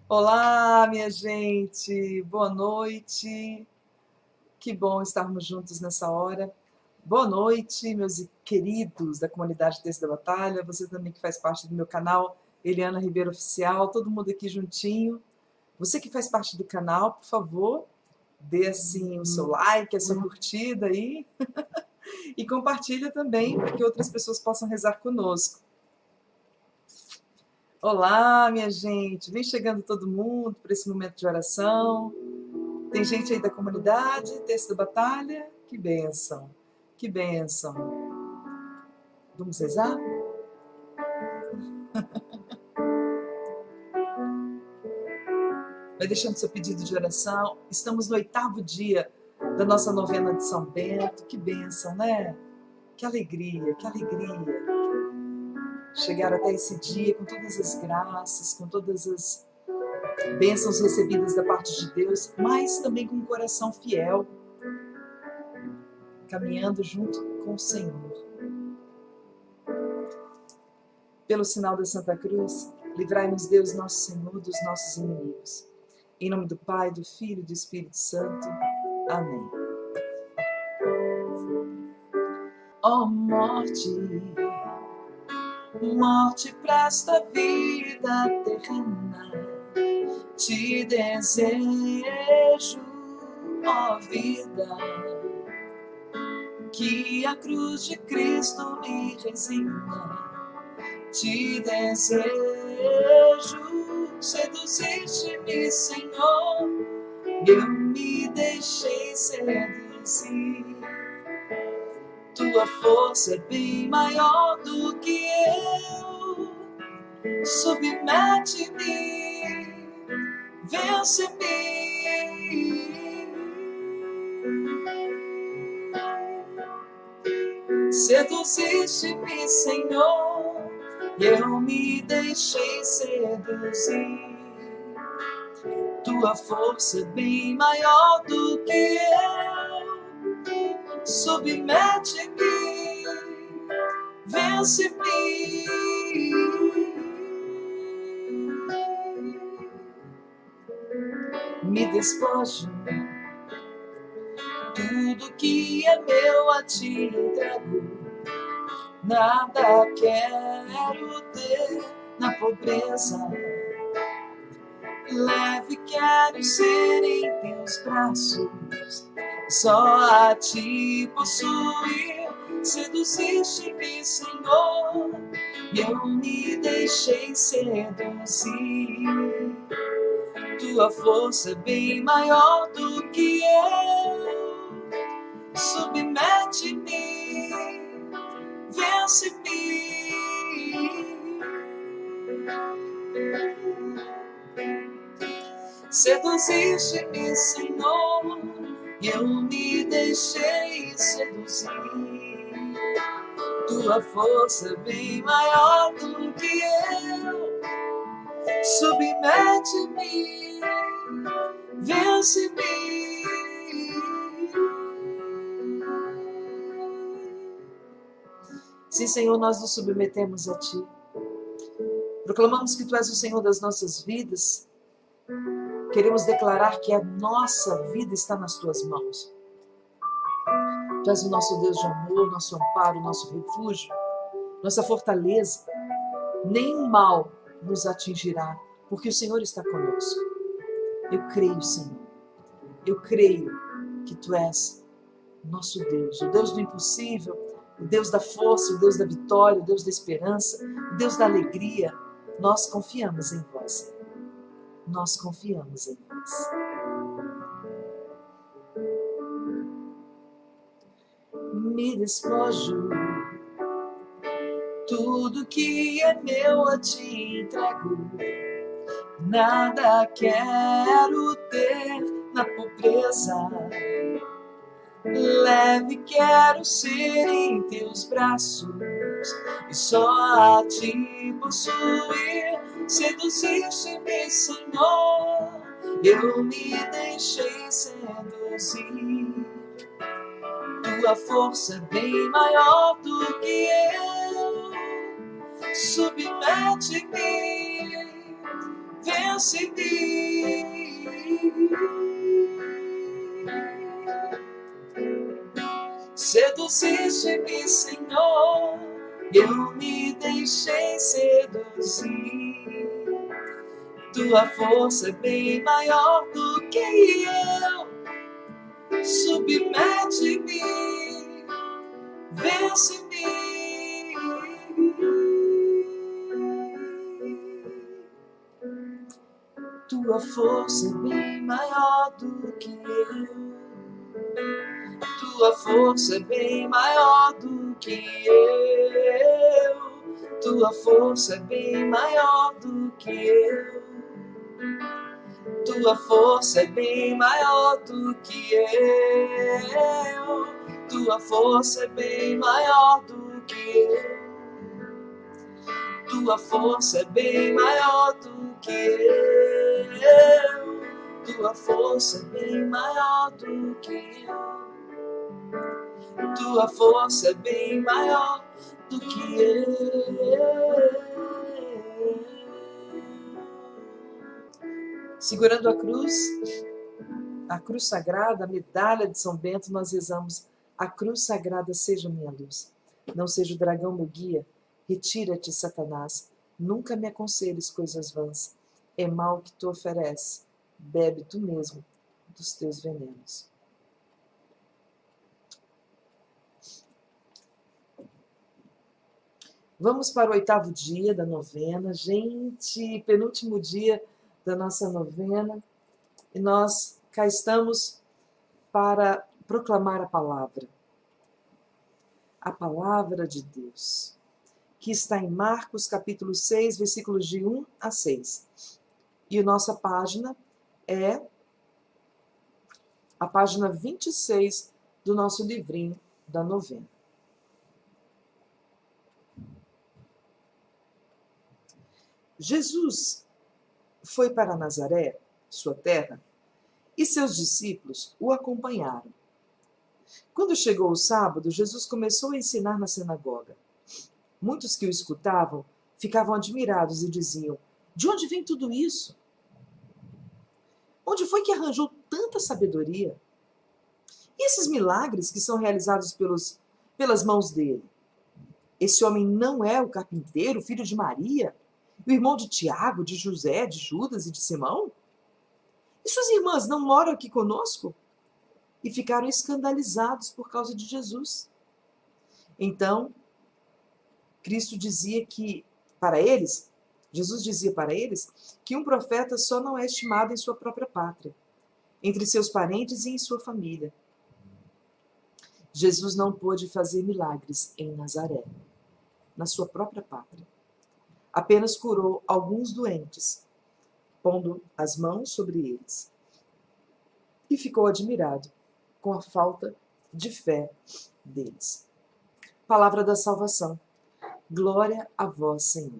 Olá, minha gente, boa noite. Que bom estarmos juntos nessa hora. Boa noite, meus queridos da comunidade Texto da Batalha, você também que faz parte do meu canal, Eliana Ribeiro Oficial, todo mundo aqui juntinho. Você que faz parte do canal, por favor, dê assim o seu like, a sua curtida aí e compartilha também para que outras pessoas possam rezar conosco. Olá, minha gente, vem chegando todo mundo para esse momento de oração. Tem gente aí da comunidade, Texto da Batalha, que bênção, que bênção. Vamos rezar? Vai deixando seu pedido de oração. Estamos no 8º dia da nossa novena de São Bento. Que bênção, né? Que alegria, que alegria. Chegar até esse dia com todas as graças, com todas as bênçãos recebidas da parte de Deus, mas também com um coração fiel, caminhando junto com o Senhor. Pelo sinal da Santa Cruz, livrai-nos Deus, nosso Senhor, dos nossos inimigos. Em nome do Pai, do Filho e do Espírito Santo. Amém. Ó morte, morte pra esta vida terrena, te desejo, ó vida, que a cruz de Cristo me resigna. Te desejo, seduziste-me, Senhor, eu me deixei seduzir. Tua força é bem maior do que eu, submete-me, vence-me. Seduziste-me, Senhor, eu me deixei seduzir. Tua força é bem maior do que eu, submete-me, vence-me. Me despojo, tudo que é meu a ti entrego. Nada quero ter na pobreza, leve quero ser em teus braços, só a ti possuir. Seduziste-me, Senhor, eu me deixei seduzir. Tua força é bem maior do que eu, submete-me, vence-me. Seduziste-me, Senhor, eu me deixei seduzir. Tua força é bem maior do que eu, submete-me, vence-me. Sim, Senhor, nós nos submetemos a Ti. Proclamamos que Tu és o Senhor das nossas vidas. Queremos declarar que a nossa vida está nas Tuas mãos. Tu és o nosso Deus de amor, nosso amparo, nosso refúgio, nossa fortaleza. Nenhum mal nos atingirá, porque o Senhor está conosco. Eu creio, Senhor. Eu creio que Tu és nosso Deus, o Deus do impossível, o Deus da força, o Deus da vitória, o Deus da esperança, o Deus da alegria. Nós confiamos em Vós. Nós confiamos em Vós. Me despojo, tudo que é meu a Ti entrego. Nada quero ter na pobreza, leve quero ser em Teus braços, e só a Ti possuir. Seduziste-me, Senhor, eu me deixei seduzir. Tua força é bem maior do que eu, submete-me, vence-me. Seduziste-me, Senhor, eu me deixei seduzir. Tua força é bem maior do que eu. Submete-me, vence-me. Tua força é bem maior do que eu. Tua força é bem maior do que eu. Tua força é bem maior do que eu. Tua força é bem maior do que eu. Tua força é bem maior do que eu. Tua força é bem maior do que eu. Tua força é bem maior do que eu. Tua força é bem maior do que eu. Segurando a cruz sagrada, a medalha de São Bento, nós rezamos: a cruz sagrada seja minha luz, não seja o dragão meu guia, retira-te, Satanás, nunca me aconselhes coisas vãs, é mal que tu ofereces, bebe tu mesmo dos teus venenos. Vamos para o 8º dia da novena, gente, penúltimo dia da nossa novena, e nós cá estamos para proclamar a palavra de Deus, que está em Marcos capítulo 6, versículos de 1 a 6. E a nossa página é a página 26 do nosso livrinho da novena. Jesus foi para Nazaré, sua terra, e seus discípulos o acompanharam. Quando chegou o sábado, Jesus começou a ensinar na sinagoga. Muitos que o escutavam ficavam admirados e diziam: de onde vem tudo isso? Onde foi que arranjou tanta sabedoria? E esses milagres que são realizados pelas mãos dele? Esse homem não é o carpinteiro, filho de Maria, o irmão de Tiago, de José, de Judas e de Simão? E suas irmãs não moram aqui conosco? E ficaram escandalizados por causa de Jesus. Então, Jesus dizia para eles que um profeta só não é estimado em sua própria pátria, entre seus parentes e em sua família. Jesus não pôde fazer milagres em Nazaré, na sua própria pátria. Apenas curou alguns doentes, pondo as mãos sobre eles. E ficou admirado com a falta de fé deles. Palavra da salvação. Glória a vós, Senhor.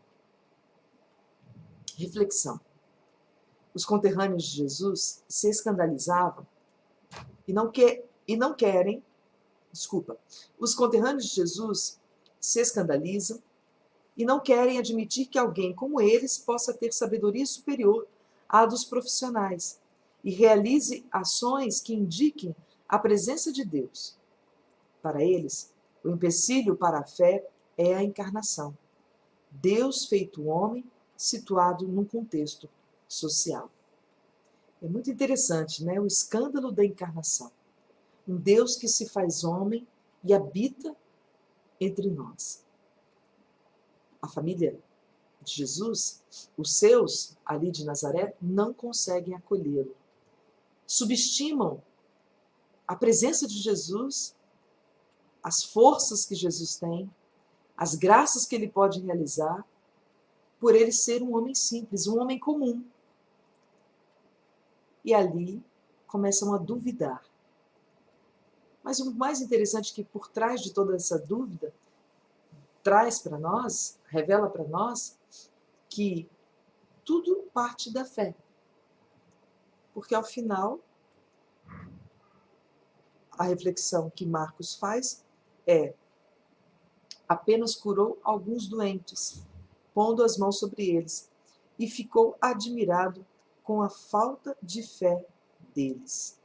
Reflexão. Os conterrâneos de Jesus se escandalizavam Os conterrâneos de Jesus se escandalizam e não querem admitir que alguém como eles possa ter sabedoria superior à dos profissionais e realize ações que indiquem a presença de Deus. Para eles, o empecilho para a fé é a encarnação. Deus feito homem, situado num contexto social. É muito interessante, né? O escândalo da encarnação. Um Deus que se faz homem e habita entre nós. A família de Jesus, os seus ali de Nazaré, não conseguem acolhê-lo. Subestimam a presença de Jesus, as forças que Jesus tem, as graças que ele pode realizar, por ele ser um homem simples, um homem comum. E ali começam a duvidar. Mas o mais interessante é que por trás de toda essa dúvida, traz para nós, revela para nós, que tudo parte da fé. Porque ao final, a reflexão que Marcos faz é: apenas curou alguns doentes, pondo as mãos sobre eles. e ficou admirado com a falta de fé deles.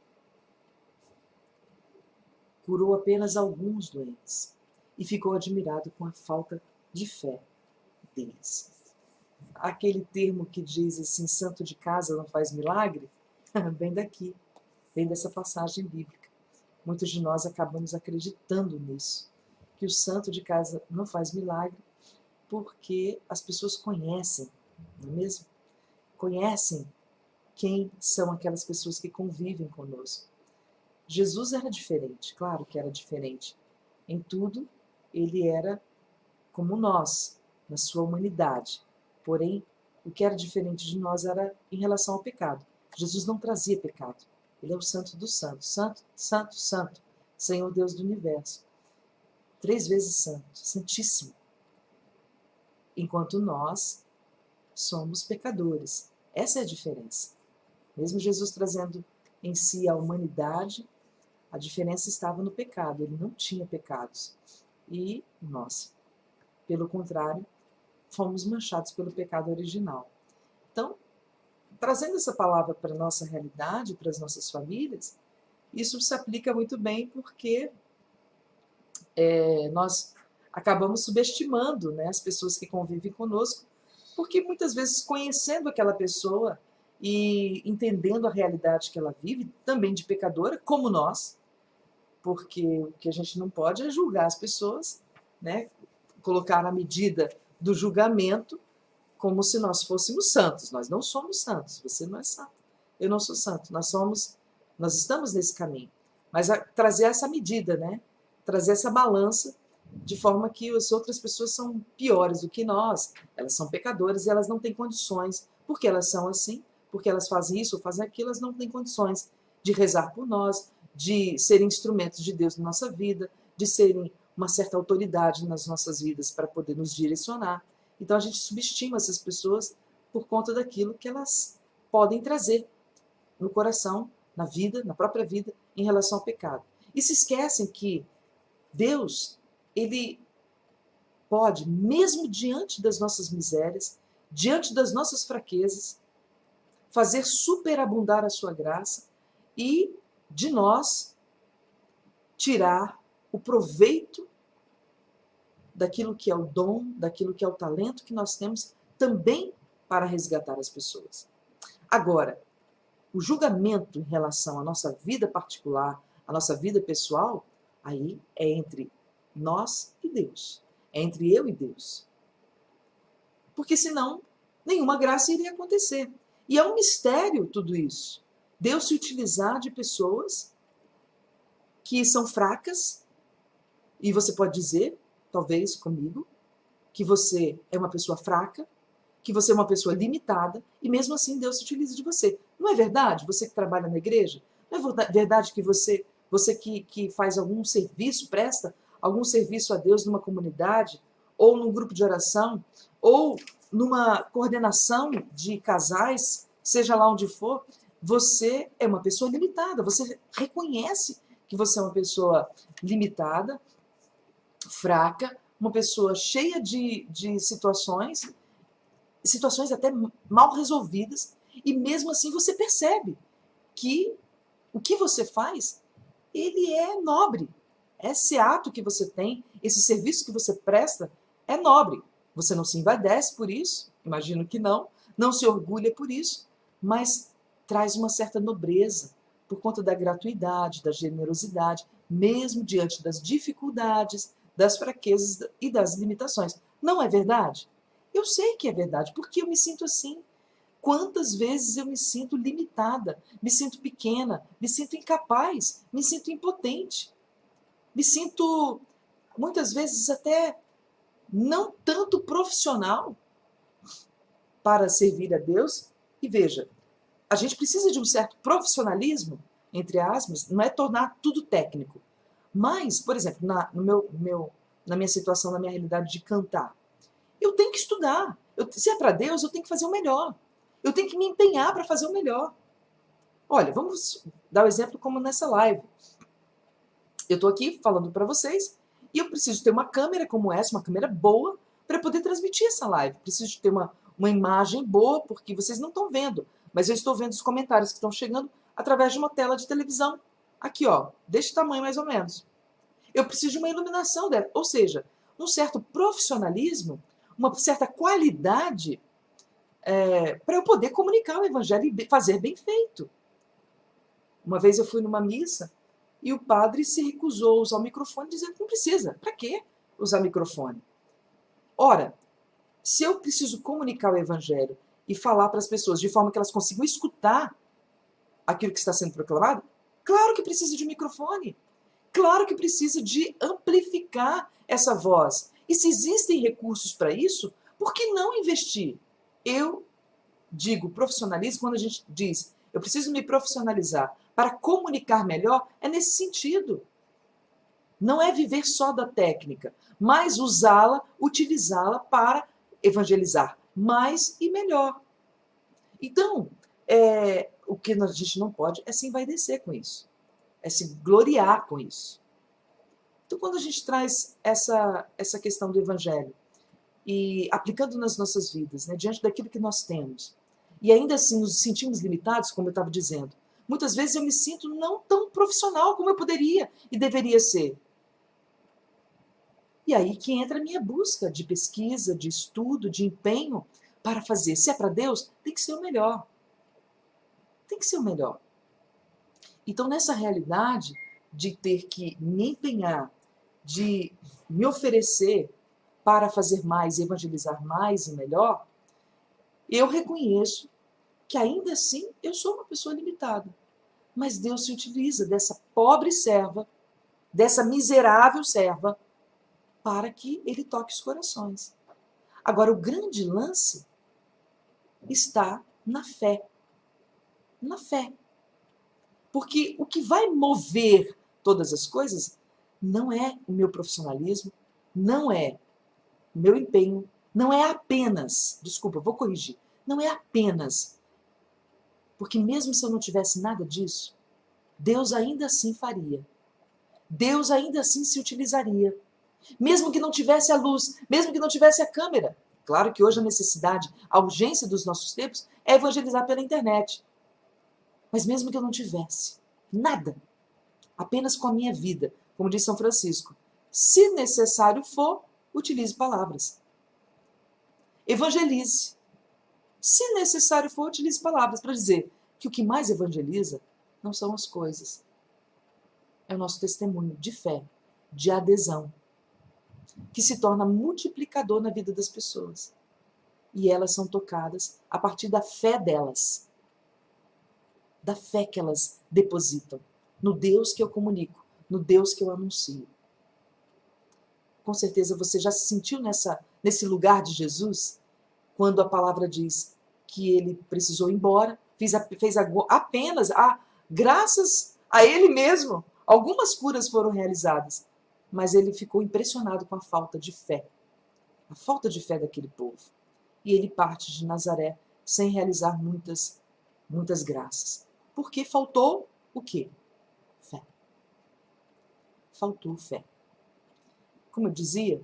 Curou apenas alguns doentes e ficou admirado com a falta de fé deles. Aquele termo que diz assim, santo de casa não faz milagre, vem daqui, vem dessa passagem bíblica. Muitos de nós acabamos acreditando nisso, que o santo de casa não faz milagre porque as pessoas conhecem, não é mesmo? Conhecem quem são aquelas pessoas que convivem conosco. Jesus era diferente, claro que era diferente. Em tudo, ele era como nós, na sua humanidade. Porém, o que era diferente de nós era em relação ao pecado. Jesus não trazia pecado. Ele é o santo dos santos. Santo, santo, santo. Senhor Deus do universo. 3 vezes santo, santíssimo. Enquanto nós somos pecadores. Essa é a diferença. Mesmo Jesus trazendo em si a humanidade, a diferença estava no pecado. Ele não tinha pecados. E nós, pelo contrário, fomos manchados pelo pecado original. Então, trazendo essa palavra para a nossa realidade, para as nossas famílias, isso se aplica muito bem porque nós acabamos subestimando, né, as pessoas que convivem conosco, porque muitas vezes conhecendo aquela pessoa e entendendo a realidade que ela vive, também de pecadora, como nós, porque o que a gente não pode é julgar as pessoas, né, colocar a medida do julgamento como se nós fôssemos santos. Nós não somos santos, você não é santo, eu não sou santo, nós estamos nesse caminho. Mas trazer essa medida, né, trazer essa balança, de forma que as outras pessoas são piores do que nós, elas são pecadoras e elas não têm condições, porque elas são assim, porque elas fazem isso ou fazem aquilo, elas não têm condições de rezar por nós, de serem instrumentos de Deus na nossa vida, de serem uma certa autoridade nas nossas vidas para poder nos direcionar. Então a gente subestima essas pessoas por conta daquilo que elas podem trazer no coração, na vida, na própria vida, em relação ao pecado. E se esquecem que Deus, ele pode, mesmo diante das nossas misérias, diante das nossas fraquezas, fazer superabundar a sua graça e de nós tirar o proveito daquilo que é o dom, daquilo que é o talento que nós temos também para resgatar as pessoas. Agora, o julgamento em relação à nossa vida particular, à nossa vida pessoal, aí é entre nós e Deus. É entre eu e Deus. Porque senão, nenhuma graça iria acontecer. E é um mistério tudo isso. Deus se utilizar de pessoas que são fracas, e você pode dizer, talvez comigo, que você é uma pessoa fraca, que você é uma pessoa limitada, e mesmo assim Deus se utiliza de você. Não é verdade? Você que trabalha na igreja, não é verdade que você que faz algum serviço, presta algum serviço a Deus numa comunidade, ou num grupo de oração, ou numa coordenação de casais, seja lá onde for, você é uma pessoa limitada, você reconhece que você é uma pessoa limitada, fraca, uma pessoa cheia de situações até mal resolvidas, e mesmo assim você percebe que o que você faz, ele é nobre. Esse ato que você tem, esse serviço que você presta, é nobre. Você não se envaidece por isso, imagino que não se orgulha por isso, mas traz uma certa nobreza por conta da gratuidade, da generosidade, mesmo diante das dificuldades, das fraquezas e das limitações. Não é verdade? Eu sei que é verdade, porque eu me sinto assim. Quantas vezes eu me sinto limitada, me sinto pequena, me sinto incapaz, me sinto impotente, me sinto, muitas vezes, até não tanto profissional para servir a Deus. E veja, a gente precisa de um certo profissionalismo, entre aspas, não é tornar tudo técnico. Mas, por exemplo, na minha situação, na minha realidade de cantar, eu tenho que estudar. Se é para Deus, eu tenho que fazer o melhor. Eu tenho que me empenhar para fazer o melhor. Olha, vamos dar o um exemplo como nessa live. Eu estou aqui falando para vocês e eu preciso ter uma câmera como essa, uma câmera boa, para poder transmitir essa live. Preciso ter uma imagem boa, porque vocês não estão vendo, mas eu estou vendo os comentários que estão chegando através de uma tela de televisão. Aqui, ó, deste tamanho mais ou menos. Eu preciso de uma iluminação dela, ou seja, um certo profissionalismo, uma certa qualidade para eu poder comunicar o evangelho e fazer bem feito. Uma vez eu fui numa missa e o padre se recusou a usar o microfone, dizendo que não precisa. Para quê usar microfone? Ora, se eu preciso comunicar o evangelho e falar para as pessoas de forma que elas consigam escutar aquilo que está sendo proclamado, claro que precisa de um microfone. Claro que precisa de amplificar essa voz. E se existem recursos para isso, por que não investir? Eu digo profissionalismo quando a gente diz eu preciso me profissionalizar para comunicar melhor, é nesse sentido. Não é viver só da técnica, mas usá-la, utilizá-la para evangelizar mais e melhor. Então, o que a gente não pode é se envaidecer com isso, é se gloriar com isso. Então, quando a gente traz essa questão do evangelho e aplicando nas nossas vidas, né, diante daquilo que nós temos, e ainda assim nos sentimos limitados, como eu estava dizendo, muitas vezes eu me sinto não tão profissional como eu poderia e deveria ser. E aí que entra a minha busca de pesquisa, de estudo, de empenho para fazer. Se é para Deus, tem que ser o melhor. Tem que ser o melhor. Então, nessa realidade de ter que me empenhar, de me oferecer para fazer mais, evangelizar mais e melhor, eu reconheço que ainda assim eu sou uma pessoa limitada. Mas Deus se utiliza dessa pobre serva, dessa miserável serva, para que ele toque os corações. Agora, o grande lance está na fé. Na fé. Porque o que vai mover todas as coisas não é o meu profissionalismo, não é o meu empenho, não é apenas, desculpa, vou corrigir, não é apenas, porque mesmo se eu não tivesse nada disso, Deus ainda assim faria. Deus ainda assim se utilizaria. Mesmo que não tivesse a luz, mesmo que não tivesse a câmera. Claro que hoje a necessidade, a urgência dos nossos tempos é evangelizar pela internet. Mas mesmo que eu não tivesse nada, apenas com a minha vida, como diz São Francisco, se necessário for, utilize palavras. Evangelize. Se necessário for, utilize palavras para dizer que o que mais evangeliza não são as coisas. É o nosso testemunho de fé, de adesão, que se torna multiplicador na vida das pessoas. E elas são tocadas a partir da fé delas. Da fé que elas depositam no Deus que eu comunico, no Deus que eu anuncio. Com certeza você já se sentiu nesse lugar de Jesus, quando a palavra diz que ele precisou ir embora, fez apenas, graças a ele mesmo, algumas curas foram realizadas, mas ele ficou impressionado com a falta de fé daquele povo. E ele parte de Nazaré sem realizar muitas graças. Porque faltou o quê? Fé. Faltou fé. Como eu dizia,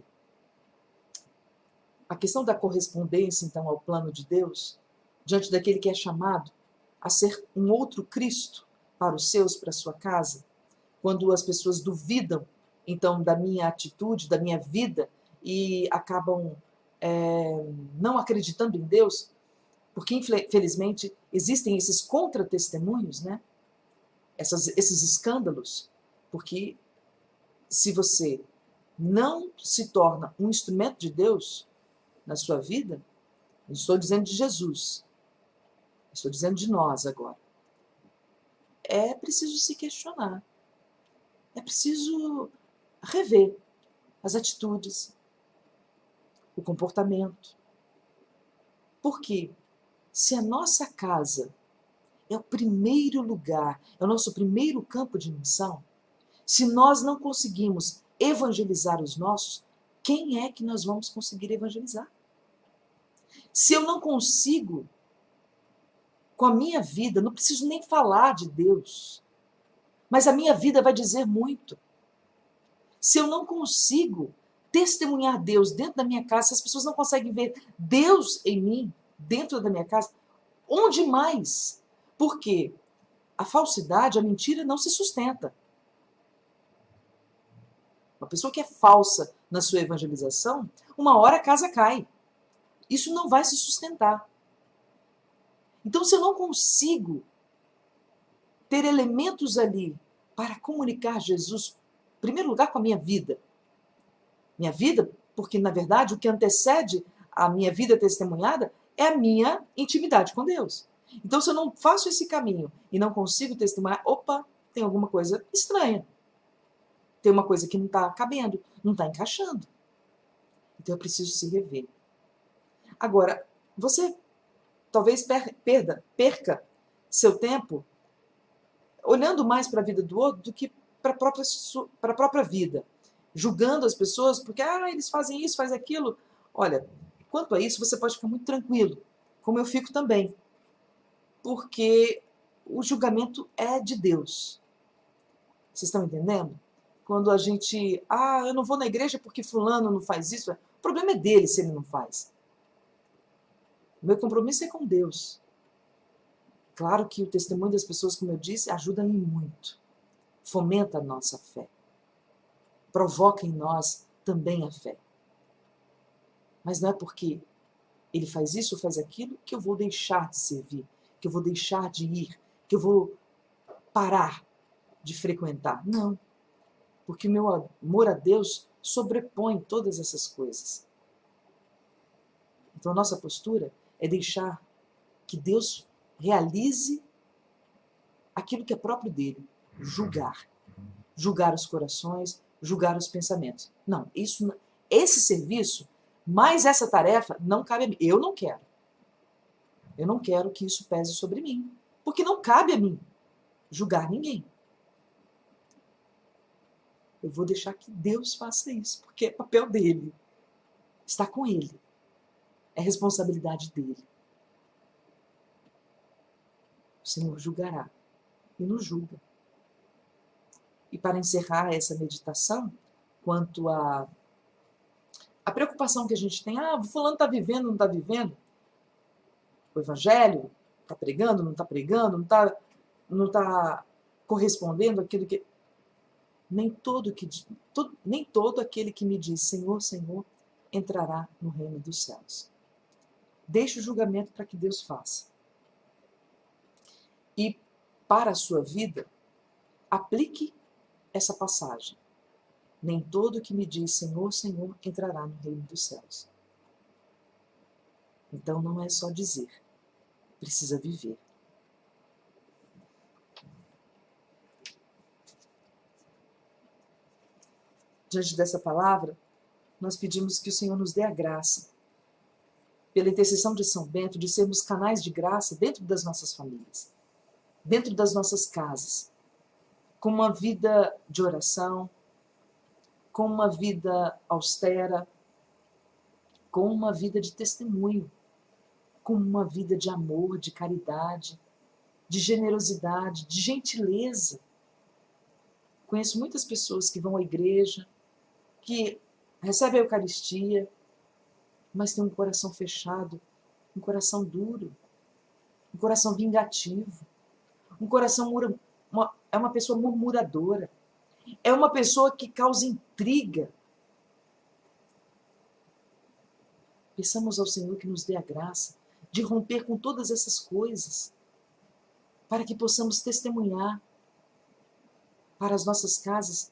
a questão da correspondência, então, ao plano de Deus, diante daquele que é chamado a ser um outro Cristo para os seus, para a sua casa, quando as pessoas duvidam, então, da minha atitude, da minha vida, e acabam não acreditando em Deus, porque, infelizmente, existem esses contra-testemunhos, né? Esses escândalos, porque se você não se torna um instrumento de Deus na sua vida, não estou dizendo de Jesus, estou dizendo de nós agora, é preciso se questionar, é preciso rever as atitudes, o comportamento. Porque se a nossa casa é o primeiro lugar, é o nosso primeiro campo de missão, se nós não conseguimos evangelizar os nossos, quem é que nós vamos conseguir evangelizar? Se eu não consigo, com a minha vida, não preciso nem falar de Deus, mas a minha vida vai dizer muito. Se eu não consigo testemunhar Deus dentro da minha casa, se as pessoas não conseguem ver Deus em mim, dentro da minha casa, onde mais? Porque a falsidade, a mentira não se sustenta. Uma pessoa que é falsa na sua evangelização, uma hora a casa cai. Isso não vai se sustentar. Então, se eu não consigo ter elementos ali para comunicar Jesus, em primeiro lugar, com a minha vida. Minha vida, porque, na verdade, o que antecede a minha vida testemunhada é a minha intimidade com Deus. Então, se eu não faço esse caminho e não consigo testemunhar, opa, tem alguma coisa estranha. Tem uma coisa que não está cabendo, não está encaixando. Então, eu preciso se rever. Agora, você talvez perca seu tempo olhando mais para a vida do outro do que para a própria vida, julgando as pessoas porque eles fazem isso, fazem aquilo. Olha, quanto a isso, você pode ficar muito tranquilo, como eu fico também, porque o julgamento é de Deus. Vocês estão entendendo? Quando a gente, eu não vou na igreja porque fulano não faz isso, o problema é dele se ele não faz. O meu compromisso é com Deus. Claro que o testemunho das pessoas, como eu disse, ajuda em muito. Fomenta a nossa fé. Provoca em nós também a fé. Mas não é porque ele faz isso ou faz aquilo que eu vou deixar de servir, que eu vou deixar de ir, que eu vou parar de frequentar. Não. Porque o meu amor a Deus sobrepõe todas essas coisas. Então a nossa postura é deixar que Deus realize aquilo que é próprio dele, julgar. Julgar os corações, julgar os pensamentos. Não, esse serviço, mais essa tarefa, não cabe a mim. Eu não quero. Eu não quero que isso pese sobre mim. Porque não cabe a mim julgar ninguém. Eu vou deixar que Deus faça isso, porque é papel dele. Está com ele. É responsabilidade dele. O Senhor julgará e nos julga. E para encerrar essa meditação, quanto a preocupação que a gente tem, fulano está vivendo, não está vivendo o evangelho, está pregando, não está pregando, não está correspondendo àquilo que... Nem todo aquele que me diz Senhor, Senhor, entrará no reino dos céus. Deixe o julgamento para que Deus faça. E para a sua vida, aplique essa passagem. Nem todo que me diz Senhor, Senhor, entrará no reino dos céus. Então não é só dizer, precisa viver. Diante dessa palavra, nós pedimos que o Senhor nos dê a graça, pela intercessão de São Bento, de sermos canais de graça dentro das nossas famílias, dentro das nossas casas, com uma vida de oração, com uma vida austera, com uma vida de testemunho, com uma vida de amor, de caridade, de generosidade, de gentileza. Conheço muitas pessoas que vão à igreja, que recebem a Eucaristia, mas têm um coração fechado, um coração duro, um coração vingativo, um coração é uma pessoa murmuradora, é uma pessoa que causa intriga. Peçamos ao Senhor que nos dê a graça de romper com todas essas coisas, para que possamos testemunhar para as nossas casas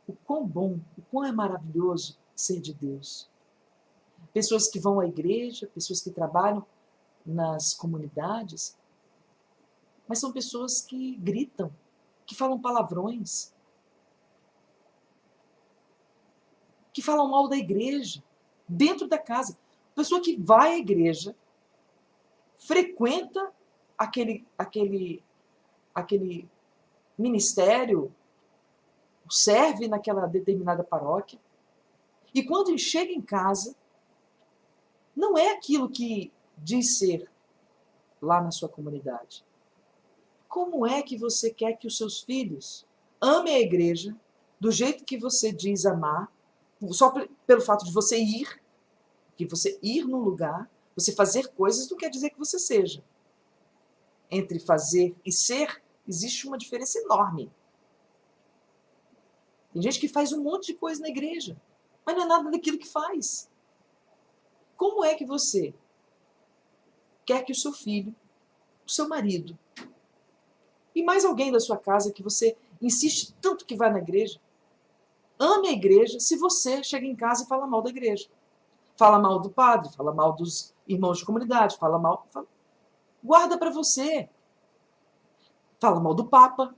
o quão bom, o quão é maravilhoso ser de Deus. Pessoas que vão à igreja, pessoas que trabalham nas comunidades, mas são pessoas que gritam, que falam palavrões, que falam mal da igreja, dentro da casa. Pessoa que vai à igreja, frequenta aquele ministério, serve naquela determinada paróquia, e quando chega em casa, não é aquilo que diz ser lá na sua comunidade. Como é que você quer que os seus filhos amem a igreja do jeito que você diz amar, só pelo fato de você ir, que você ir num lugar, Você fazer coisas não quer dizer que você seja. Entre fazer e ser, existe uma diferença enorme. Tem gente que faz um monte de coisa na igreja, mas não é nada daquilo que faz. Como é que você quer que o seu filho, o seu marido e mais alguém da sua casa que você insiste tanto que vai na igreja, ame a igreja se você chega em casa e fala mal da igreja? Fala mal do padre, fala mal dos irmãos de comunidade, fala mal... Guarda para você. Fala mal do papa,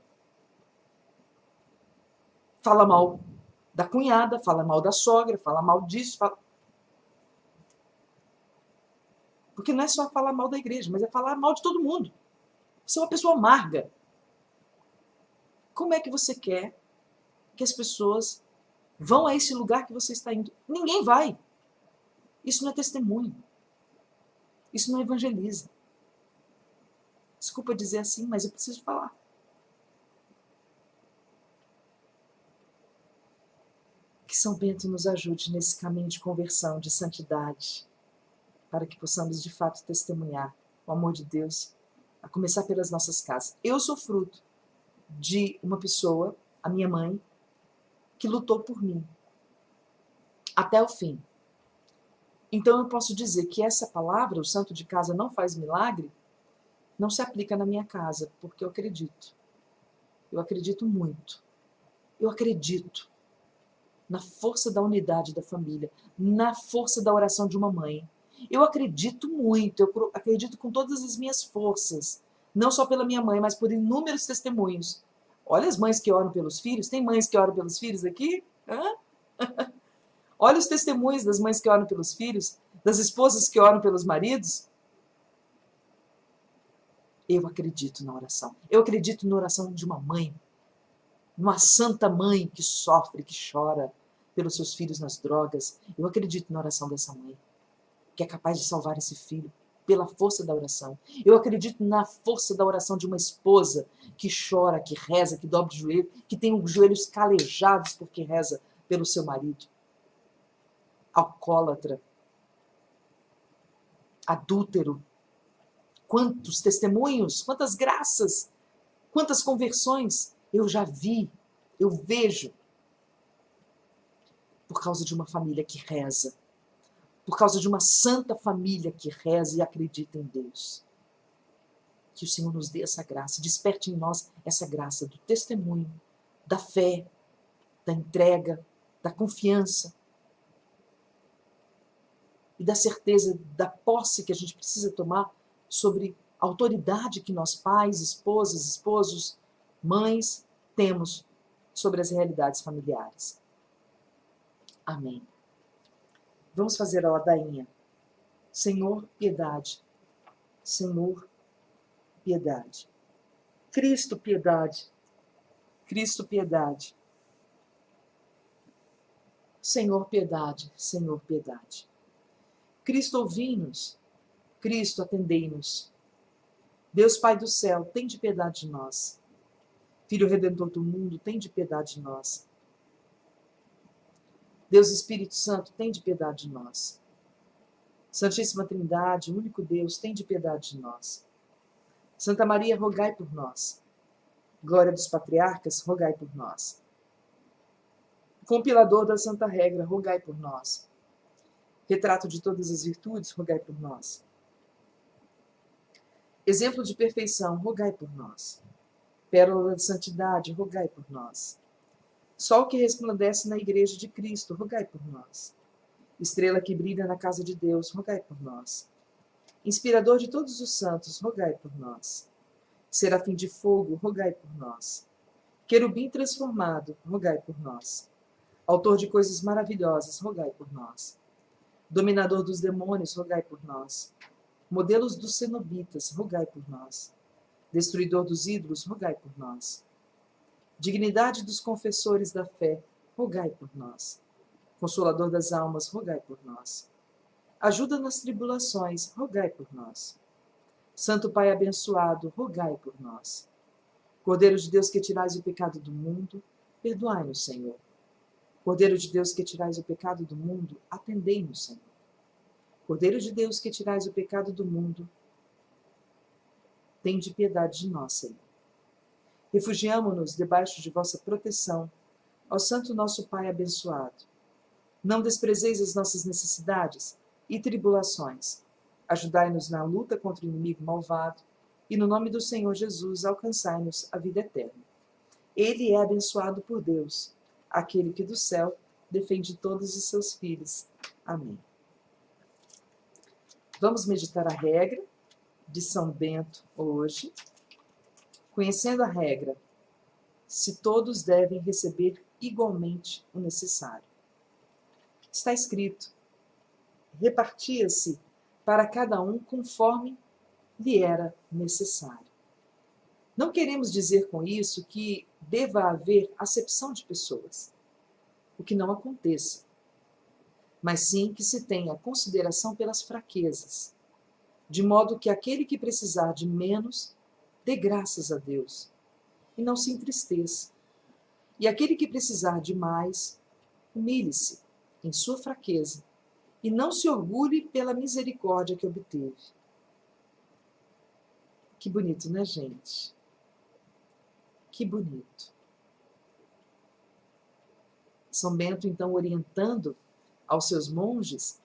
fala mal da cunhada, fala mal da sogra, fala mal disso, fala... Porque não é só falar mal da igreja, mas é falar mal de todo mundo. Você é uma pessoa amarga. Como é que você quer que as pessoas vão a esse lugar que você está indo? Ninguém vai. Isso não é testemunho. Isso não evangeliza. Desculpa dizer assim, mas eu preciso falar. Que São Bento nos ajude nesse caminho de conversão, de santidade, para que possamos de fato testemunhar o amor de Deus, a começar pelas nossas casas. Eu sou fruto de uma pessoa, a minha mãe, que lutou por mim até o fim. Então eu posso dizer que essa palavra, o santo de casa não faz milagre, não se aplica na minha casa, porque eu acredito. Eu acredito muito. Eu acredito na força da unidade da família, na força da oração de uma mãe. Eu acredito muito, eu acredito com todas as minhas forças, não só pela minha mãe, mas por inúmeros testemunhos. Olha as mães que oram pelos filhos, tem mães que oram pelos filhos aqui? Hã? Olha os testemunhos das mães que oram pelos filhos, das esposas que oram pelos maridos. Eu acredito na oração. Eu acredito na oração de uma mãe, uma santa mãe que sofre, que chora pelos seus filhos nas drogas. Eu acredito na oração dessa mãe, que é capaz de salvar esse filho pela força da oração. Eu acredito na força da oração de uma esposa que chora, que reza, que dobra o joelho, que tem os joelhos calejados porque reza pelo seu marido. Alcoólatra, adúltero. Quantos testemunhos, quantas graças, quantas conversões eu já vi, eu vejo, por causa de uma família que reza, por causa de uma santa família que reza e acredita em Deus. Que o Senhor nos dê essa graça, desperte em nós essa graça do testemunho, da fé, da entrega, da confiança e da certeza da posse que a gente precisa tomar sobre a autoridade que nós, pais, esposas, esposos, mães, temos sobre as realidades familiares. Amém. Vamos fazer a ladainha. Senhor, piedade. Senhor, piedade. Cristo, piedade. Cristo, piedade. Senhor, piedade. Senhor, piedade. Cristo, ouvi-nos. Cristo, atendei-nos. Deus Pai do céu, tem de piedade de nós. Filho Redentor do mundo, tem de piedade de nós. Deus Espírito Santo, tem de piedade de nós. Santíssima Trindade, único Deus, tem de piedade de nós. Santa Maria, rogai por nós. Glória dos patriarcas, rogai por nós. Compilador da Santa Regra, rogai por nós. Retrato de todas as virtudes, rogai por nós. Exemplo de perfeição, rogai por nós. Pérola de santidade, rogai por nós. Sol que resplandece na igreja de Cristo, rogai por nós. Estrela que brilha na casa de Deus, rogai por nós. Inspirador de todos os santos, rogai por nós. Serafim de fogo, rogai por nós. Querubim transformado, rogai por nós. Autor de coisas maravilhosas, rogai por nós. Dominador dos demônios, rogai por nós. Modelos dos cenobitas, rogai por nós. Destruidor dos ídolos, rogai por nós. Dignidade dos confessores da fé, rogai por nós. Consolador das almas, rogai por nós. Ajuda nas tribulações, rogai por nós. Santo Pai abençoado, rogai por nós. Cordeiro de Deus que tirais o pecado do mundo, perdoai-nos, Senhor. Cordeiro de Deus que tirais o pecado do mundo, atendei-nos, Senhor. Cordeiro de Deus, que tirais o pecado do mundo, tende piedade de nós, Senhor. Refugiamo-nos debaixo de vossa proteção, ó Santo nosso Pai abençoado. Não desprezeis as nossas necessidades e tribulações. Ajudai-nos na luta contra o inimigo malvado e, no nome do Senhor Jesus, alcançai-nos a vida eterna. Ele é abençoado por Deus, aquele que do céu defende todos os seus filhos. Amém. Vamos meditar a regra de São Bento hoje. Conhecendo a regra, se todos devem receber igualmente o necessário. Está escrito: repartia-se para cada um conforme lhe era necessário. Não queremos dizer com isso que deva haver acepção de pessoas, o que não aconteça, mas sim que se tenha consideração pelas fraquezas, de modo que aquele que precisar de menos dê graças a Deus e não se entristeça, e aquele que precisar de mais humilhe-se em sua fraqueza e não se orgulhe pela misericórdia que obteve. Que bonito, né, gente? Que bonito. São Bento, então, orientando aos seus monges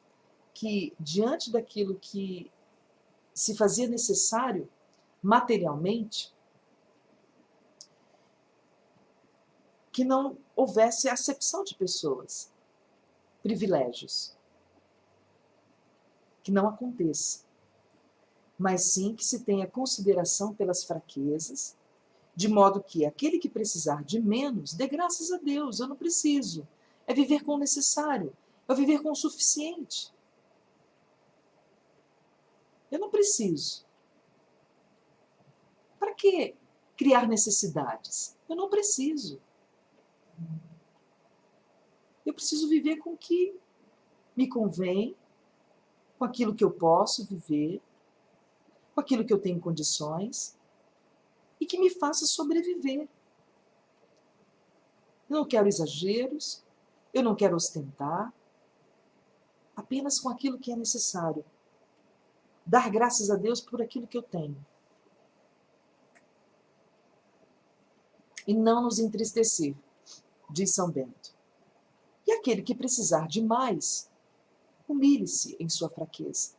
que, diante daquilo que se fazia necessário materialmente, que não houvesse acepção de pessoas, privilégios, que não aconteça, mas sim que se tenha consideração pelas fraquezas, de modo que aquele que precisar de menos dê graças a Deus. Eu não preciso, é viver com o necessário, é viver com o suficiente. Eu não preciso. Para que criar necessidades? Eu não preciso. Eu preciso viver com o que me convém, com aquilo que eu posso viver, com aquilo que eu tenho condições e que me faça sobreviver. Eu não quero exageros, eu não quero ostentar, apenas com aquilo que é necessário. Dar graças a Deus por aquilo que eu tenho. E não nos entristecer, diz São Bento. E aquele que precisar de mais, humilhe-se em sua fraqueza.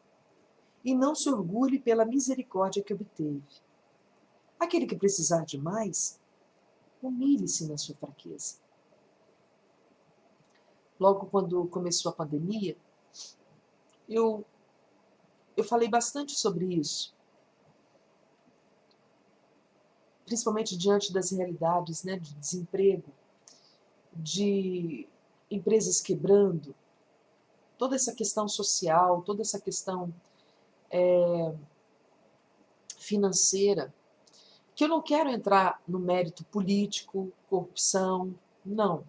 E não se orgulhe pela misericórdia que obteve. Aquele que precisar de mais, humilhe-se na sua fraqueza. Logo quando começou a pandemia, eu falei bastante sobre isso. Principalmente diante das realidades, né, de desemprego, de empresas quebrando, toda essa questão social, toda essa questão financeira, que eu não quero entrar no mérito político, corrupção, não.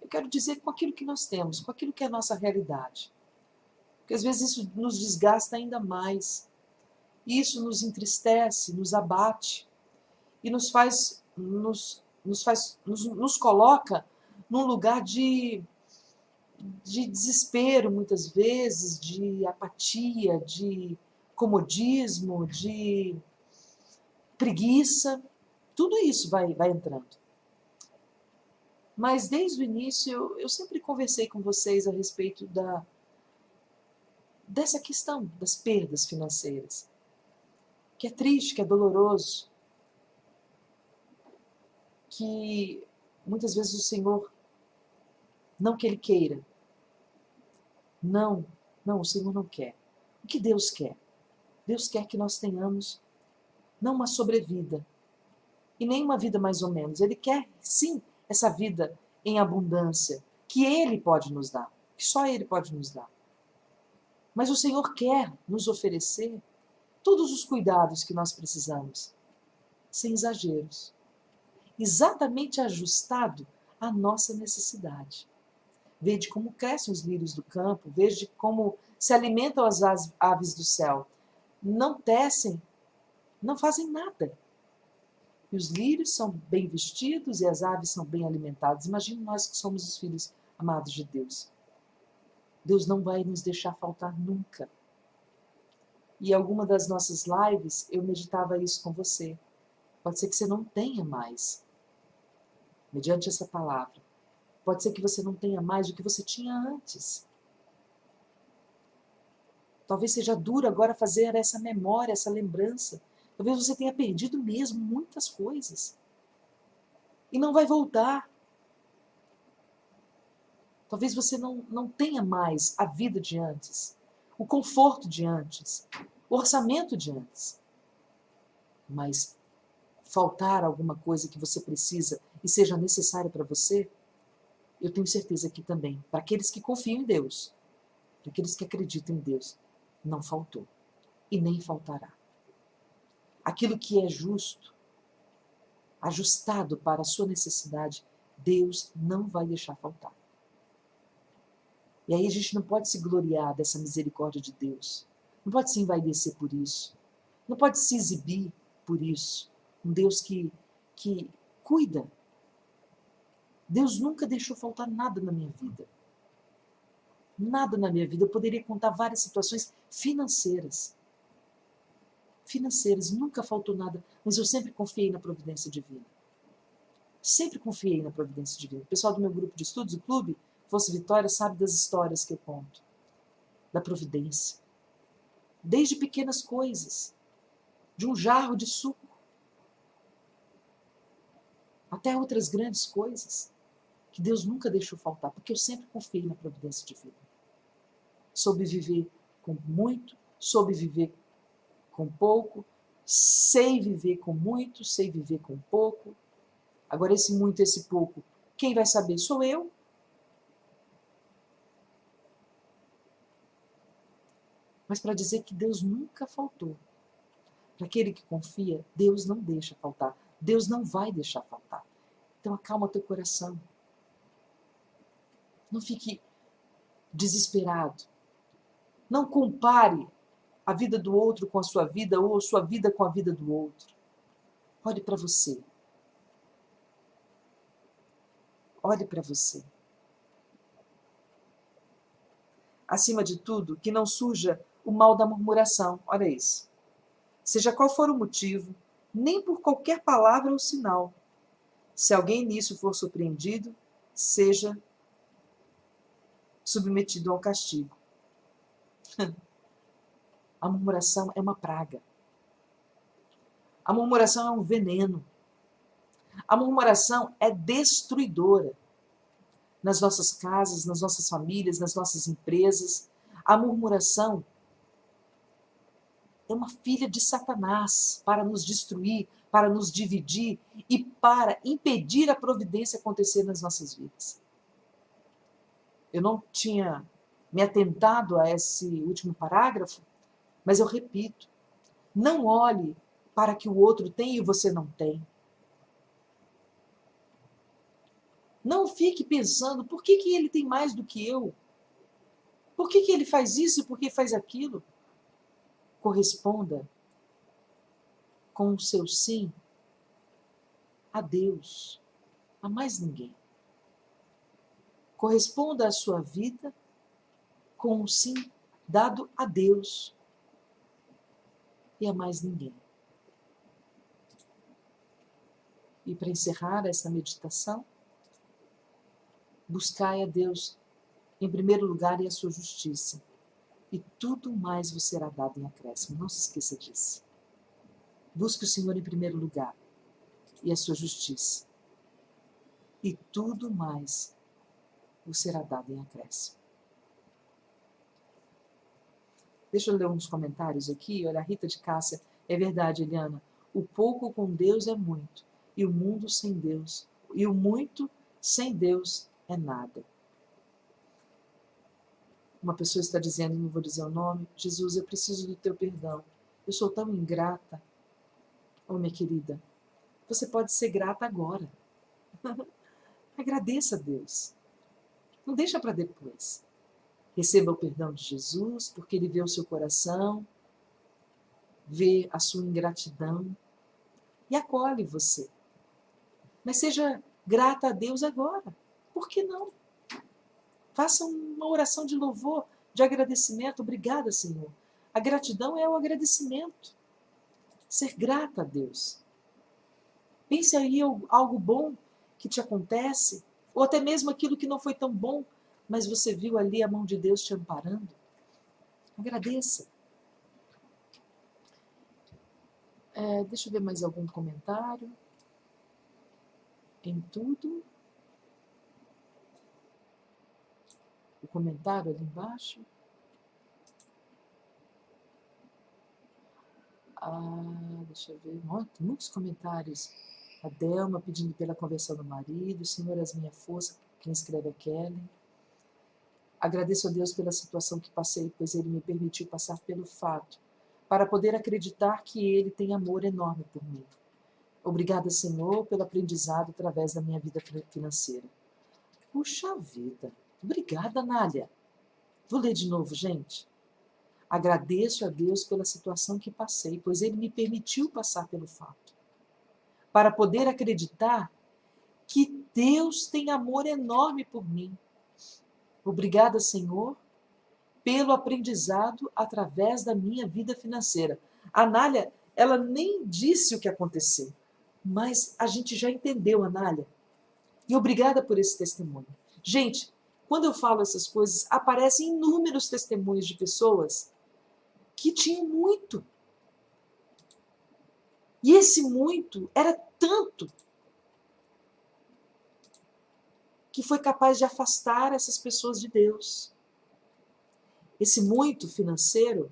Eu quero dizer com aquilo que nós temos, com aquilo que é a nossa realidade. Porque às vezes isso nos desgasta ainda mais, e isso nos entristece, nos abate, e nos coloca num lugar de desespero, muitas vezes, de apatia, de comodismo, de preguiça. Tudo isso vai entrando. Mas desde o início eu sempre conversei com vocês a respeito dessa questão das perdas financeiras, que é triste, que é doloroso, que muitas vezes o Senhor, não que Ele queira, não, o Senhor não quer. O que Deus quer? Deus quer que nós tenhamos não uma sobrevida, e nem uma vida mais ou menos. Ele quer, sim, essa vida em abundância, que Ele pode nos dar, que só Ele pode nos dar. Mas o Senhor quer nos oferecer todos os cuidados que nós precisamos, sem exageros, exatamente ajustado à nossa necessidade. Vede como crescem os lírios do campo, veja como se alimentam as aves do céu. Não tecem, não fazem nada. E os lírios são bem vestidos e as aves são bem alimentadas. Imagine nós que somos os filhos amados de Deus. Deus não vai nos deixar faltar nunca. E em alguma das nossas lives eu meditava isso com você. Pode ser que você não tenha mais, mediante essa palavra. Pode ser que você não tenha mais o que você tinha antes. Talvez seja duro agora fazer essa memória, essa lembrança. Talvez você tenha perdido mesmo muitas coisas. E não vai voltar. Talvez você não tenha mais a vida de antes, o conforto de antes, o orçamento de antes. Mas faltar alguma coisa que você precisa e seja necessária para você, eu tenho certeza que também, para aqueles que confiam em Deus, para aqueles que acreditam em Deus, não faltou e nem faltará. Aquilo que é justo, ajustado para a sua necessidade, Deus não vai deixar faltar. E aí a gente não pode se gloriar dessa misericórdia de Deus. Não pode se envaidecer por isso. Não pode se exibir por isso. Um Deus que cuida. Deus nunca deixou faltar nada na minha vida. Nada na minha vida. Eu poderia contar várias situações financeiras. Nunca faltou nada. Mas eu sempre confiei na providência divina. Sempre confiei na providência divina. O pessoal do meu grupo de estudos, o clube, Fosse Vitória, sabe das histórias que eu conto. Da providência. Desde pequenas coisas. De um jarro de suco. Até outras grandes coisas. Que Deus nunca deixou faltar. Porque eu sempre confiei na providência divina. Soube viver com muito. Soube viver com pouco. Sei viver com muito. Sei viver com pouco. Agora esse muito e esse pouco. Quem vai saber? Sou eu. Mas para dizer que Deus nunca faltou. Para aquele que confia, Deus não deixa faltar. Deus não vai deixar faltar. Então acalma teu coração. Não fique desesperado. Não compare a vida do outro com a sua vida ou a sua vida com a vida do outro. Olhe para você. Olhe para você. Acima de tudo, que não surja o mal da murmuração. Olha isso. Seja qual for o motivo, nem por qualquer palavra ou sinal. Se alguém nisso for surpreendido, seja submetido ao castigo. A murmuração é uma praga. A murmuração é um veneno. A murmuração é destruidora. Nas nossas casas, nas nossas famílias, nas nossas empresas. A murmuração é uma filha de Satanás para nos destruir, para nos dividir e para impedir a providência acontecer nas nossas vidas. Eu não tinha me atentado a esse último parágrafo, mas eu repito, não olhe para que o outro tem e você não tem. Não fique pensando, por que ele tem mais do que eu? Por que ele faz isso e por que faz aquilo? Corresponda com o seu sim a Deus, a mais ninguém. Corresponda à sua vida com o sim dado a Deus e a mais ninguém. E para encerrar essa meditação, buscai a Deus em primeiro lugar e a sua justiça, e tudo mais vos será dado em acréscimo. Não se esqueça disso. Busque o Senhor em primeiro lugar e a sua justiça, e tudo mais vos será dado em acréscimo. Deixa eu ler uns comentários aqui. Olha, a Rita de Cássia. É verdade, Eliana. O pouco com Deus é muito, e o mundo sem Deus, e o muito sem Deus é nada. Uma pessoa está dizendo, não vou dizer o nome, Jesus, eu preciso do teu perdão. Eu sou tão ingrata. Oh, minha querida, você pode ser grata agora. Agradeça a Deus. Não deixa para depois. Receba o perdão de Jesus, porque Ele vê o seu coração, vê a sua ingratidão e acolhe você. Mas seja grata a Deus agora. Por que não? Faça uma oração de louvor, de agradecimento. Obrigada, Senhor. A gratidão é o agradecimento. Ser grata a Deus. Pense aí algo bom que te acontece, ou até mesmo aquilo que não foi tão bom, mas você viu ali a mão de Deus te amparando. Agradeça. Deixa eu ver mais algum comentário. Em tudo. O comentário ali embaixo. Deixa eu ver. Muitos comentários. A Delma pedindo pela conversão do marido. O Senhor és minha força. Quem escreve é Kelly. Agradeço a Deus pela situação que passei, pois Ele me permitiu passar pelo fato, para poder acreditar que Ele tem amor enorme por mim. Obrigada, Senhor, pelo aprendizado através da minha vida financeira. Puxa vida! Obrigada, Nália. Vou ler de novo, gente. Agradeço a Deus pela situação que passei, pois Ele me permitiu passar pelo fato, para poder acreditar que Deus tem amor enorme por mim. Obrigada, Senhor, pelo aprendizado através da minha vida financeira. A Nália, ela nem disse o que aconteceu, mas a gente já entendeu, Anália. E obrigada por esse testemunho. Gente, quando eu falo essas coisas, aparecem inúmeros testemunhos de pessoas que tinham muito. E esse muito era tanto que foi capaz de afastar essas pessoas de Deus. Esse muito financeiro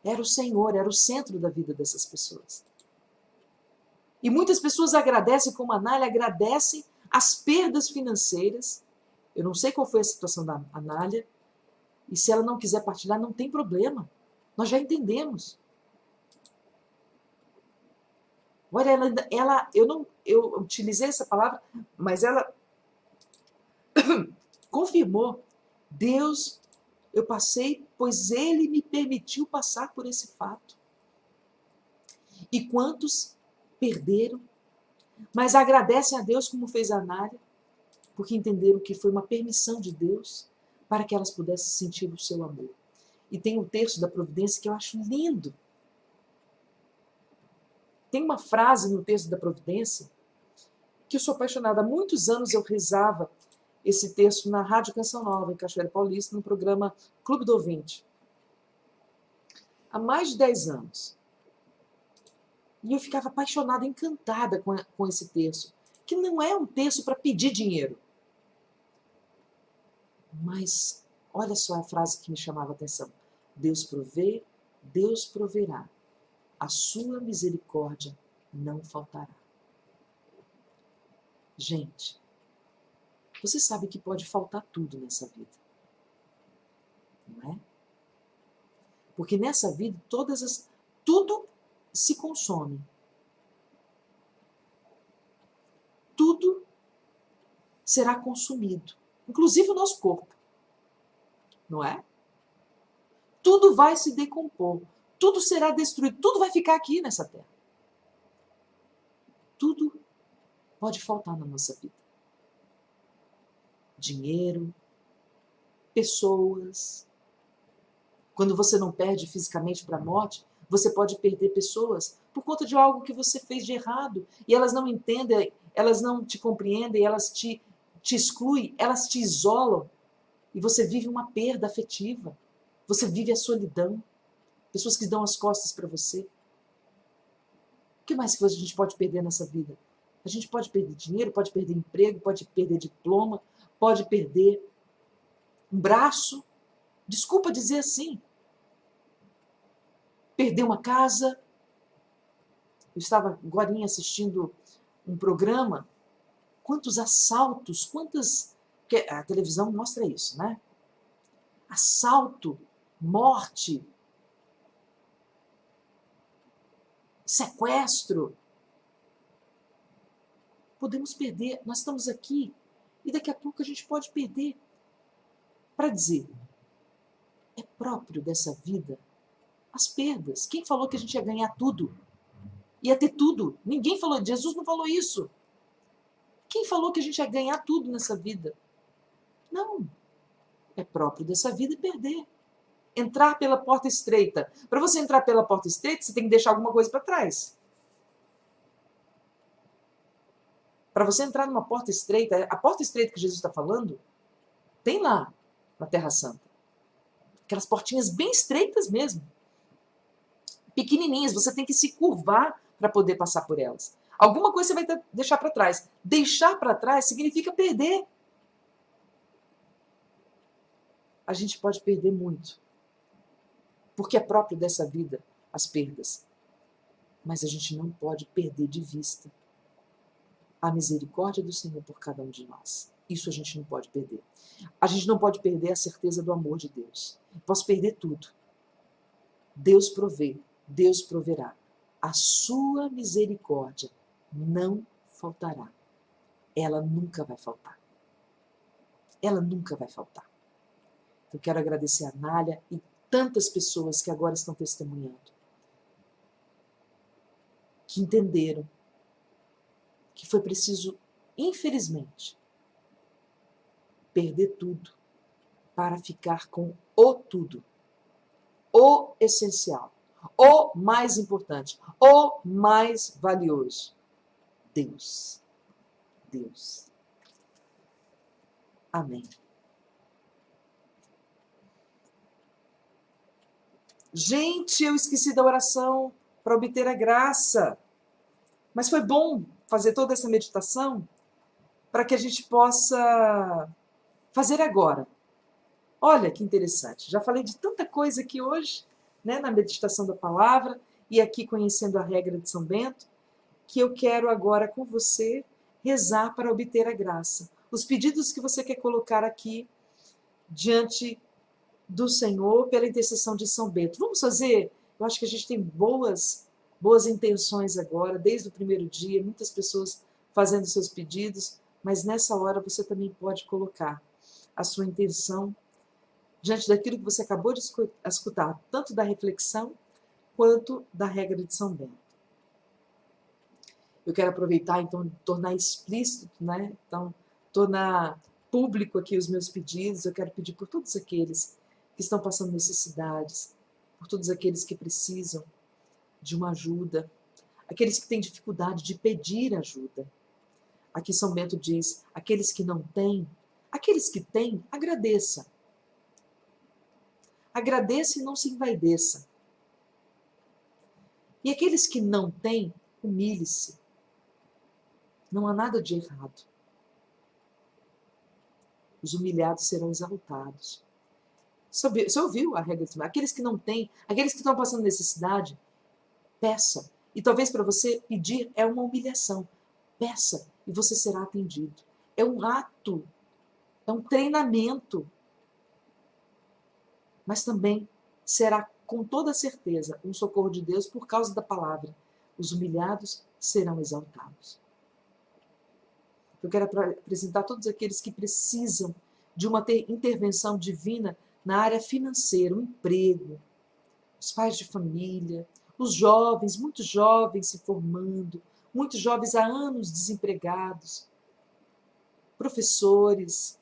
era o Senhor, era o centro da vida dessas pessoas. E muitas pessoas agradecem, como a Anália, agradecem as perdas financeiras. Eu não sei qual foi a situação da Anália, e se ela não quiser partilhar, não tem problema. Nós já entendemos. Olha, eu utilizei essa palavra, mas ela confirmou. Deus, eu passei, pois Ele me permitiu passar por esse fato. E quantos perderam, mas agradecem a Deus como fez a Anália, porque entenderam que foi uma permissão de Deus para que elas pudessem sentir o seu amor. E tem um texto da Providência que eu acho lindo. Tem uma frase no texto da Providência que eu sou apaixonada. Há muitos anos eu rezava esse texto na Rádio Canção Nova, em Cachoeira Paulista, no programa Clube do Ouvinte. Há mais de 10 anos. E eu ficava apaixonada, encantada com esse texto, que não é um texto para pedir dinheiro. Mas olha só a frase que me chamava a atenção. Deus provê, Deus proverá. A sua misericórdia não faltará. Gente, você sabe que pode faltar tudo nessa vida. Não é? Porque nessa vida tudo se consome. Tudo será consumido, inclusive o nosso corpo. Não é? Tudo vai se decompor, tudo será destruído, tudo vai ficar aqui nessa terra. Tudo pode faltar na nossa vida. Dinheiro, pessoas. Quando você não perde fisicamente para a morte, você pode perder pessoas por conta de algo que você fez de errado. E elas não entendem, elas não te compreendem, elas te excluem, elas te isolam. E você vive uma perda afetiva. Você vive a solidão. Pessoas que dão as costas para você. O que mais que a gente pode perder nessa vida? A gente pode perder dinheiro, pode perder emprego, pode perder diploma, pode perder um braço. Desculpa dizer assim. Perder uma casa. Eu estava agora assistindo um programa. Quantos assaltos, que a televisão mostra isso, né? Assalto, morte, sequestro. Podemos perder, nós estamos aqui e daqui a pouco a gente pode perder. Para dizer, é próprio dessa vida as perdas. Quem falou que a gente ia ganhar tudo? Ia ter tudo. Ninguém falou, Jesus não falou isso. Quem falou que a gente ia ganhar tudo nessa vida? Não. É próprio dessa vida perder. Entrar pela porta estreita. Para você entrar pela porta estreita, você tem que deixar alguma coisa para trás. Para você entrar numa porta estreita, a porta estreita que Jesus está falando, tem lá na Terra Santa. Aquelas portinhas bem estreitas mesmo. Pequenininhas, você tem que se curvar para poder passar por elas. Alguma coisa você vai deixar para trás. Deixar para trás significa perder. A gente pode perder muito. Porque é próprio dessa vida as perdas. Mas a gente não pode perder de vista a misericórdia do Senhor por cada um de nós. Isso a gente não pode perder. A gente não pode perder a certeza do amor de Deus. Posso perder tudo. Deus provê, Deus proverá. A sua misericórdia não faltará. Ela nunca vai faltar. Ela nunca vai faltar. Eu quero agradecer a Nália e tantas pessoas que agora estão testemunhando, que entenderam que foi preciso, infelizmente, perder tudo para ficar com o tudo, o essencial, o mais importante, o mais valioso. Deus. Deus. Amém. Gente, eu esqueci da oração para obter a graça. Mas foi bom fazer toda essa meditação para que a gente possa fazer agora. Olha que interessante. Já falei de tanta coisa aqui hoje, né, na meditação da palavra e aqui conhecendo a regra de São Bento, que eu quero agora com você rezar para obter a graça. Os pedidos que você quer colocar aqui diante do Senhor pela intercessão de São Bento. Vamos fazer? Eu acho que a gente tem boas intenções agora, desde o primeiro dia, muitas pessoas fazendo seus pedidos, mas nessa hora você também pode colocar a sua intenção diante daquilo que você acabou de escutar, tanto da reflexão quanto da regra de São Bento. Eu quero aproveitar, então, tornar explícito, né? Então, tornar público aqui os meus pedidos. Eu quero pedir por todos aqueles que estão passando necessidades, por todos aqueles que precisam de uma ajuda, aqueles que têm dificuldade de pedir ajuda. Aqui São Bento diz, aqueles que não têm, aqueles que têm, agradeça. Agradeça e não se envaideça. E aqueles que não têm, humilhe-se. Não há nada de errado. Os humilhados serão exaltados. Você ouviu a regra? Aqueles que não têm, aqueles que estão passando necessidade, peça. E talvez para você pedir é uma humilhação. Peça e você será atendido. É um ato, é um treinamento. Mas também será com toda certeza um socorro de Deus por causa da palavra. Os humilhados serão exaltados. Eu quero apresentar todos aqueles que precisam de uma intervenção divina na área financeira, o emprego, os pais de família, os jovens, muitos jovens se formando, muitos jovens há anos desempregados, professores.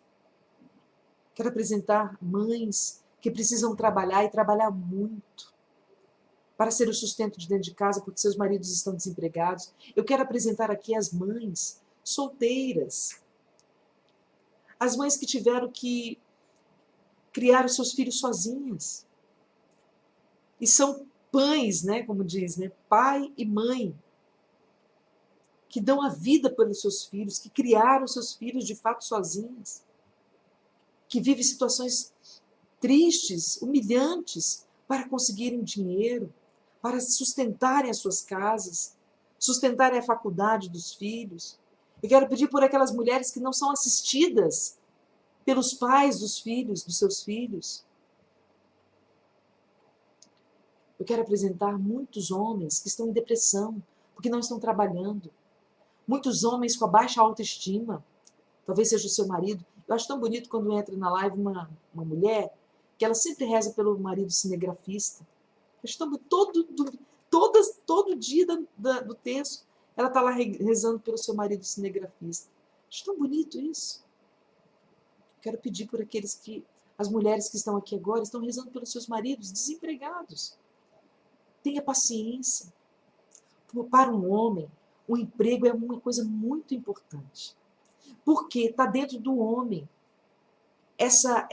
Quero apresentar mães que precisam trabalhar e trabalhar muito para ser o sustento de dentro de casa porque seus maridos estão desempregados. Eu quero apresentar aqui as mães solteiras, as mães que tiveram que criar os seus filhos sozinhas. E são pães, né, como diz, né, pai e mãe, que dão a vida pelos seus filhos, que criaram seus filhos de fato sozinhas, que vivem situações tristes, humilhantes, para conseguirem dinheiro, para sustentarem as suas casas, sustentarem a faculdade dos filhos. Eu quero pedir por aquelas mulheres que não são assistidas pelos pais dos filhos, dos seus filhos. Eu quero apresentar muitos homens que estão em depressão, porque não estão trabalhando. Muitos homens com a baixa autoestima. Talvez seja o seu marido. Eu acho tão bonito quando entra na live uma mulher que ela sempre reza pelo marido cinegrafista. Eu acho tão bonito. Todo dia do texto, ela está lá rezando pelo seu marido cinegrafista. Eu acho tão bonito isso. quero pedir por as mulheres que estão aqui agora, estão rezando pelos seus maridos desempregados. Tenha paciência. Para um homem, o emprego é uma coisa muito importante. Porque está dentro do homem essa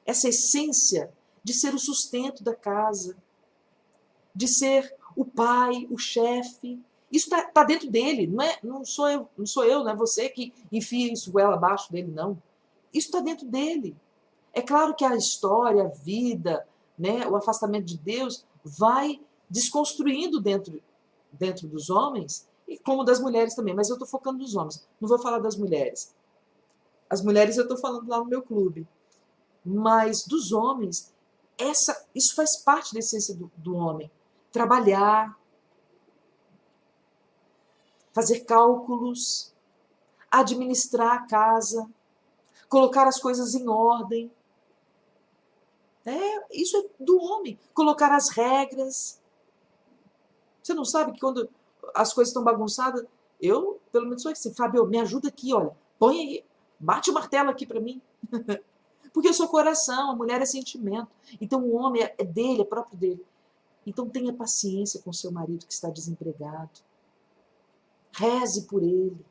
essência de ser o sustento da casa, de ser o pai, o chefe. Isso tá dentro dele, não sou eu, não é você que enfia isso goela abaixo dele, não. Isso está dentro dele. É claro que a história, a vida, né, o afastamento de Deus vai desconstruindo dentro dos homens, e como das mulheres também, mas eu estou focando nos homens, não vou falar das mulheres. As mulheres eu estou falando lá no meu clube. Mas dos homens, isso faz parte da essência do homem. Trabalhar, fazer cálculos, administrar a casa, colocar as coisas em ordem. Isso é do homem. Colocar as regras. Você não sabe que quando as coisas estão bagunçadas, eu, pelo menos, sou assim, Fábio, me ajuda aqui, olha, põe aí, bate o martelo aqui para mim. Porque eu sou coração, a mulher é sentimento. Então o homem é dele, é próprio dele. Então tenha paciência com seu marido que está desempregado. Reze por ele.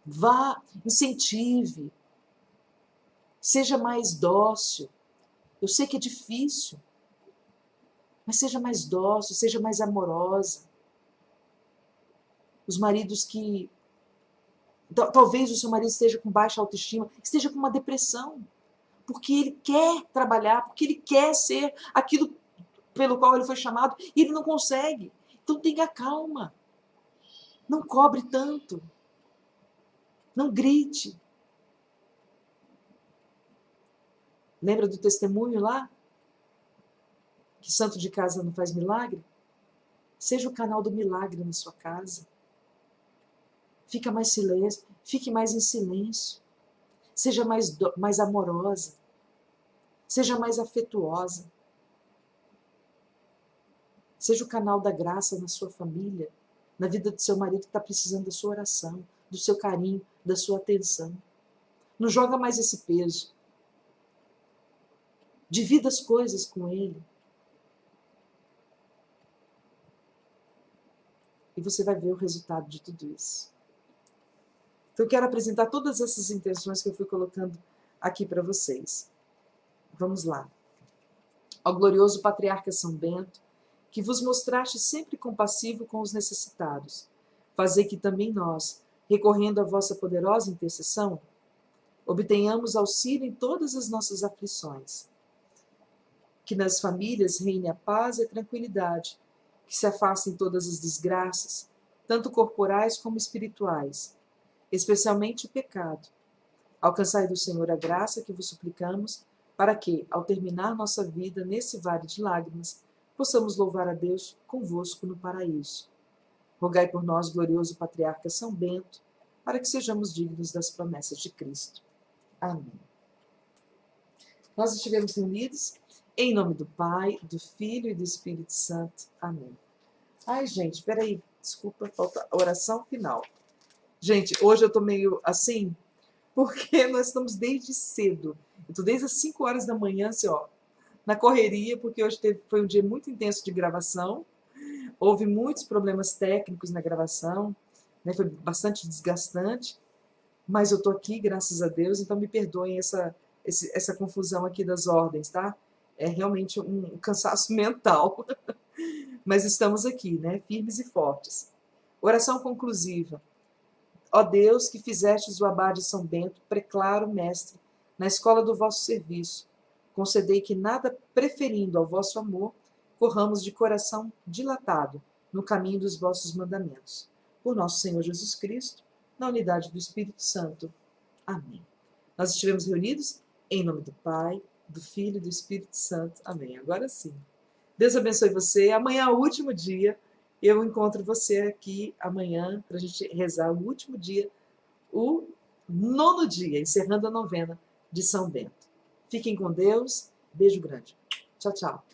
Vá, incentive. Seja mais dócil. Eu sei que é difícil, mas seja mais dócil, seja mais amorosa. Os maridos que... Talvez o seu marido esteja com baixa autoestima, esteja com uma depressão, porque ele quer trabalhar, porque ele quer ser aquilo pelo qual ele foi chamado, e ele não consegue. Então tenha calma. Não cobre tanto. Não grite. Lembra do testemunho lá? Que santo de casa não faz milagre? Seja o canal do milagre na sua casa. Fique mais em silêncio. Seja mais amorosa. Seja mais afetuosa. Seja o canal da graça na sua família, na vida do seu marido que está precisando da sua oração, do seu carinho, da sua atenção. Não joga mais esse peso. Divida as coisas com ele. E você vai ver o resultado de tudo isso. Então eu quero apresentar todas essas intenções que eu fui colocando aqui para vocês. Vamos lá. Ao glorioso patriarca São Bento, que vos mostraste sempre compassivo com os necessitados, fazei que também nós, recorrendo à vossa poderosa intercessão, obtenhamos auxílio em todas as nossas aflições. Que nas famílias reine a paz e a tranquilidade, que se afastem todas as desgraças, tanto corporais como espirituais, especialmente o pecado. Alcançai do Senhor a graça que vos suplicamos, para que, ao terminar nossa vida nesse vale de lágrimas, possamos louvar a Deus convosco no paraíso. Rogai por nós, glorioso patriarca São Bento, para que sejamos dignos das promessas de Cristo. Amém. Nós estivemos reunidos em nome do Pai, do Filho e do Espírito Santo. Amém. Ai, gente, peraí, desculpa, falta a oração final. Gente, hoje eu tô meio assim, porque nós estamos desde cedo. Eu tô desde as 5 horas da manhã, assim, ó, na correria, porque hoje foi um dia muito intenso de gravação. Houve muitos problemas técnicos na gravação, né? Foi bastante desgastante, mas eu tô aqui, graças a Deus, então me perdoem essa confusão aqui das ordens, tá? É realmente um cansaço mental, mas estamos aqui, né? Firmes e fortes. Oração conclusiva. Ó Deus, que fizestes o abade São Bento preclaro mestre na escola do vosso serviço, concedei que, nada preferindo ao vosso amor, corramos de coração dilatado no caminho dos vossos mandamentos. Por nosso Senhor Jesus Cristo, na unidade do Espírito Santo. Amém. Nós estivemos reunidos em nome do Pai, do Filho e do Espírito Santo. Amém. Agora sim. Deus abençoe você. Amanhã é o último dia. Eu encontro você aqui amanhã para a gente rezar o último dia, o 9º dia, encerrando a novena de São Bento. Fiquem com Deus. Beijo grande. Tchau, tchau.